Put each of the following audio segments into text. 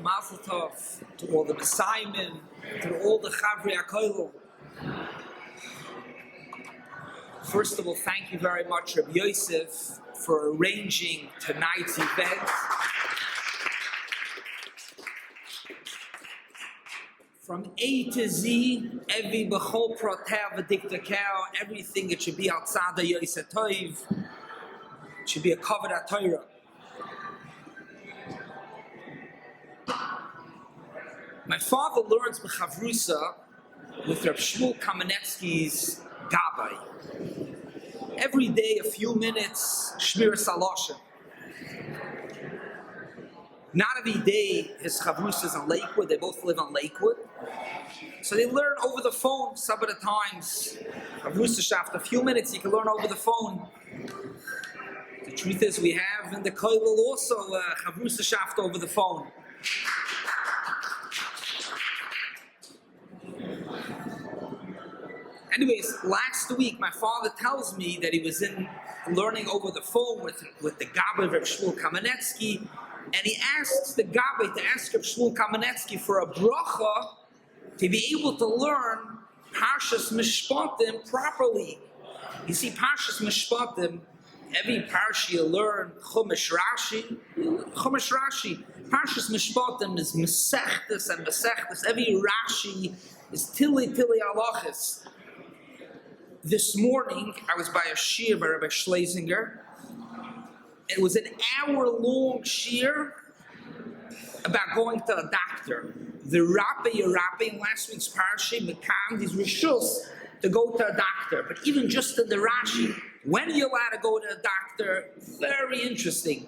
Mazel Tov to all the Messiahim, to all the Chavri Kollel. First of all, thank you very much, Rabbi Yosef, for arranging tonight's event. From A to Z, every bechol protev v'diktakao, everything it should be outside the Yosef Toiv, it should be a covered Torah. My father learns b'chavrusa with Reb Shmuel Kamenetsky's Gabbai. Every day, a few minutes, Shmir Salosha. Not every day his chavrusa is in Lakewood. They both live on Lakewood. So they learn over the phone some of the times. Chavrusa shaft, a few minutes you can learn over the phone. The truth is we have in the Kollel also chavrusa shaft over the phone. Anyways, last week my father tells me that he was in learning over the phone with the Gabbai of Reb Shmuel Kamenetsky, and he asks the Gabbai to ask Reb Shmuel Kamenetsky for a bracha to be able to learn Parshas Mishpatim properly. You see, Parshas Mishpatim, every parsha you learn Chumash Rashi. Parshas Mishpatim is Masechet and Masechet. Every Rashi is Tili Halachas. This morning, I was by a shir by Rabbi Schlesinger. It was an hour-long shir about going to a doctor. The Rabbi in last week's parasha, Mekam, these rishus to go to a doctor. But even just in the Rashi, when are you allowed to go to a doctor? Very interesting.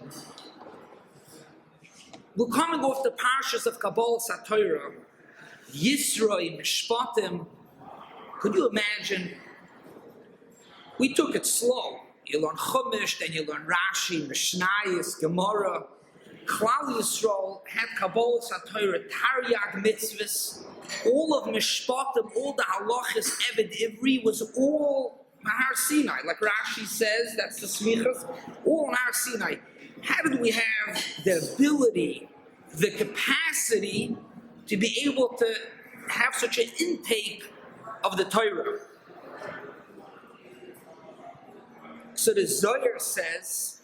We'll come and go with the parashas of Kabbalah Satorah, Yisroi, Mishpatim. Could you imagine? We took it slow. You learn Chumash, then you learn Rashi, Mishnayos, Gemara. Klal Yisrael had Kabbalah Satorah, Taryag Mitzvahs, all of Mishpatim, all the halachas, Eved Ivri was all Mahar Sinai. Like Rashi says, that's the smichas, all Mahar Sinai. How did we have the ability, the capacity to be able to have such an intake of the Torah? So the Zohar says,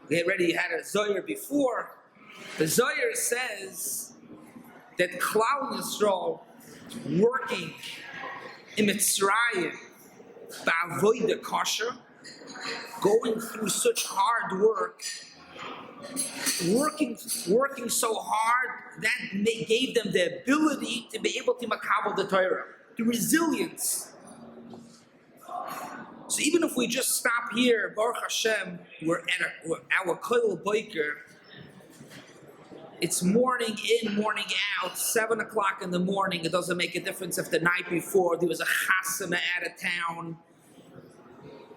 we already had a Zohar before, the Zohar says that Klal Yisrael working in Mitzrayim, Ba'avodah Kosher, going through such hard work, working so hard, that gave them the ability to be able to makabel the Torah, the resilience. So even if we just stop here, Baruch Hashem, we're at our Kollel Boker. It's morning in, morning out, 7 o'clock in the morning. It doesn't make a difference if the night before there was a chasana out of town,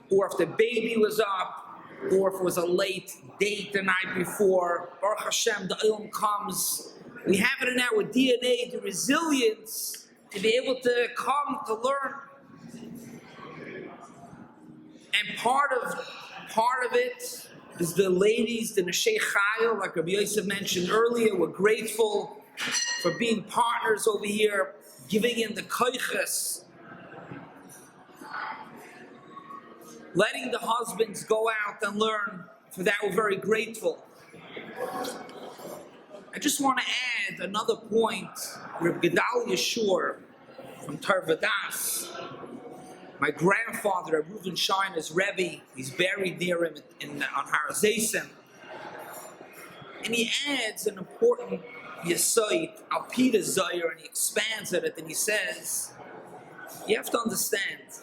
or if the baby was up, or if it was a late date the night before. Baruch Hashem, the Ilm comes. We have it in our DNA, the resilience to be able to come to learn. And part of it is the ladies, the Neshei Chayil, like Rabbi Yosef mentioned earlier. We're grateful for being partners over here, giving in the koiches, letting the husbands go out and learn. For that, we're very grateful. I just want to add another point. Rabbi Gedal Yeshur from Tarvadas, my grandfather, Reuven Scheiner's Rabbi, he's buried near him on Har Zaysim. And he adds an important yesod, Alpida Zohar, and he expands on it, and he says, you have to understand,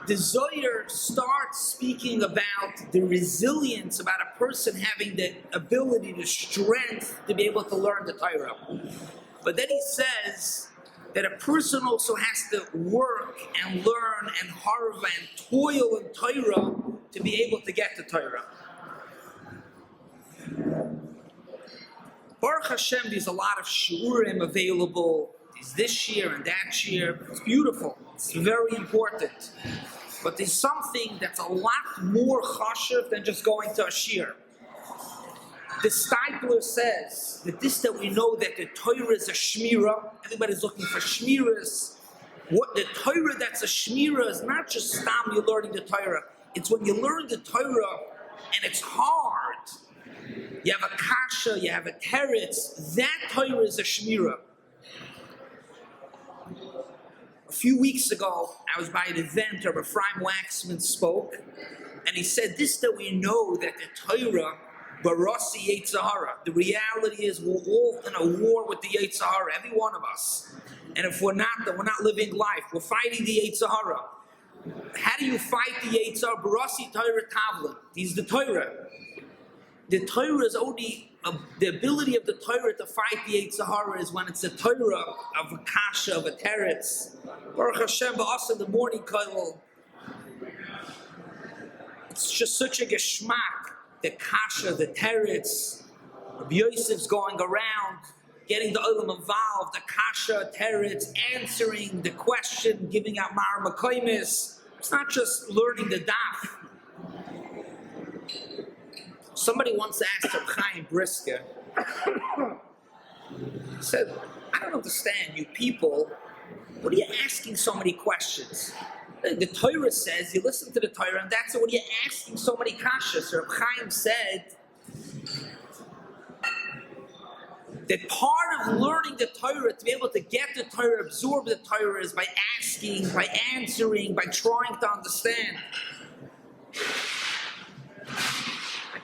the Zohar starts speaking about the resilience, about a person having the ability, the strength to be able to learn the Torah. But then he says that a person also has to work and learn and harva and toil in Torah to be able to get to Torah. Baruch Hashem, there's a lot of shiurim available. There's this year and that year. It's beautiful. It's very important. But there's something that's a lot more chashuv than just going to a shir. The Stipler says that we know that the Torah is a shmirah. Everybody's looking for shmiras. What the Torah that's a shmirah is not just stam you're learning the Torah. It's when you learn the Torah and it's hard. You have a kasha, you have a teretz. That Torah is a shmirah. A few weeks ago, I was by an event where Ephraim Waxman spoke, and he said this, that we know that the Torah, Barasi Yetzirah, the reality is we're all in a war with the Yetzirah, every one of us. And if we're not, then we're not living life. We're fighting the Yetzirah. How do you fight the Yetzirah? Barasi Torah Tavlin. He's the Torah. The Torah is only, the ability of the Torah to fight the Yetzirah is when it's a Torah of a kasha, of a teretz. Baruch Hashem, ba'asa the morning kollel. It's just such a geschmack. The kasha, the teretz. Rabbi Yosef's going around, getting the olam involved, the kasha, teretz, answering the question, giving out mar makoimis. It's not just learning the daf. Somebody once asked Chaim Brisker, he said, I don't understand you people, what are you asking so many questions? The Torah says, you listen to the Torah and that's it, what are you asking so many kashas? Or Chaim said that part of learning the Torah, to be able to get the Torah, absorb the Torah, is by asking, by answering, by trying to understand.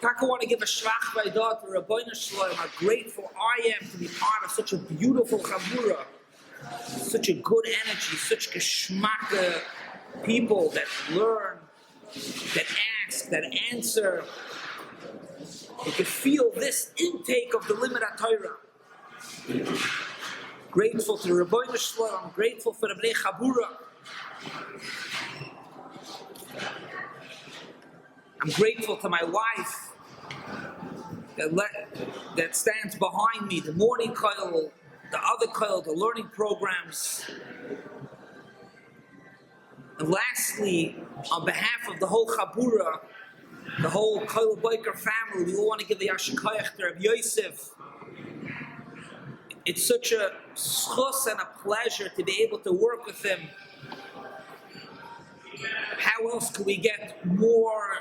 I want to give a shvach by daughter, Rabbi Shalom, how grateful I am to be part of such a beautiful chabura, such a good energy, such geschmack people that learn, that ask, that answer. You can feel this intake of the limit of Torah. Grateful to Rabbi Shalom, grateful for the Bnei Chabura. I'm grateful to my wife that stands behind me, the morning kollel, the other kollel, the learning programs. And lastly, on behalf of the whole Chabura, the whole Kollel Boker family, we all want to give the Yashikoyach to Rabbi Yosef. It's such a schus and a pleasure to be able to work with him. How else can we get more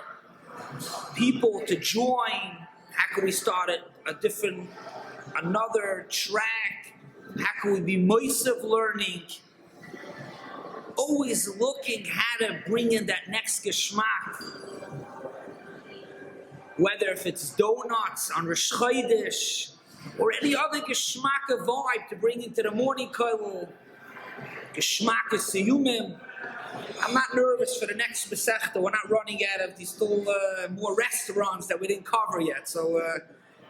people to join? How can we start another track? How can we be moisav learning? Always looking how to bring in that next geschmack. Whether if it's donuts on Rosh Chodesh or any other geschmack vibe to bring into the morning kollel, geschmack of Siyumim. I'm not nervous for the next Masechet. We're not running out of these still more restaurants that we didn't cover yet. So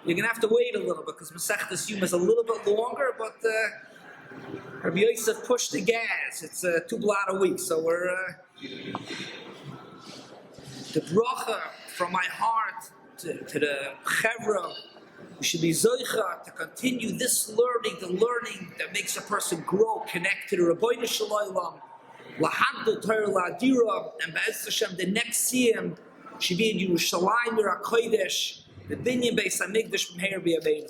you're going to have to wait a little bit because Masechet Siyum is a little bit longer, but Rabbi Yosef pushed the gas. It's 2 blot a week. So we're the bracha from my heart to the chevra. We should be zoicha to continue this learning, the learning that makes a person grow, connect to the Rabbi Shalom. Lahadul Torah La'adira, and Bais Hashem, the next Siyum should be in Yerushalayim, Yer HaKodesh, the Binyan Bais HaMikdash from here be Amen.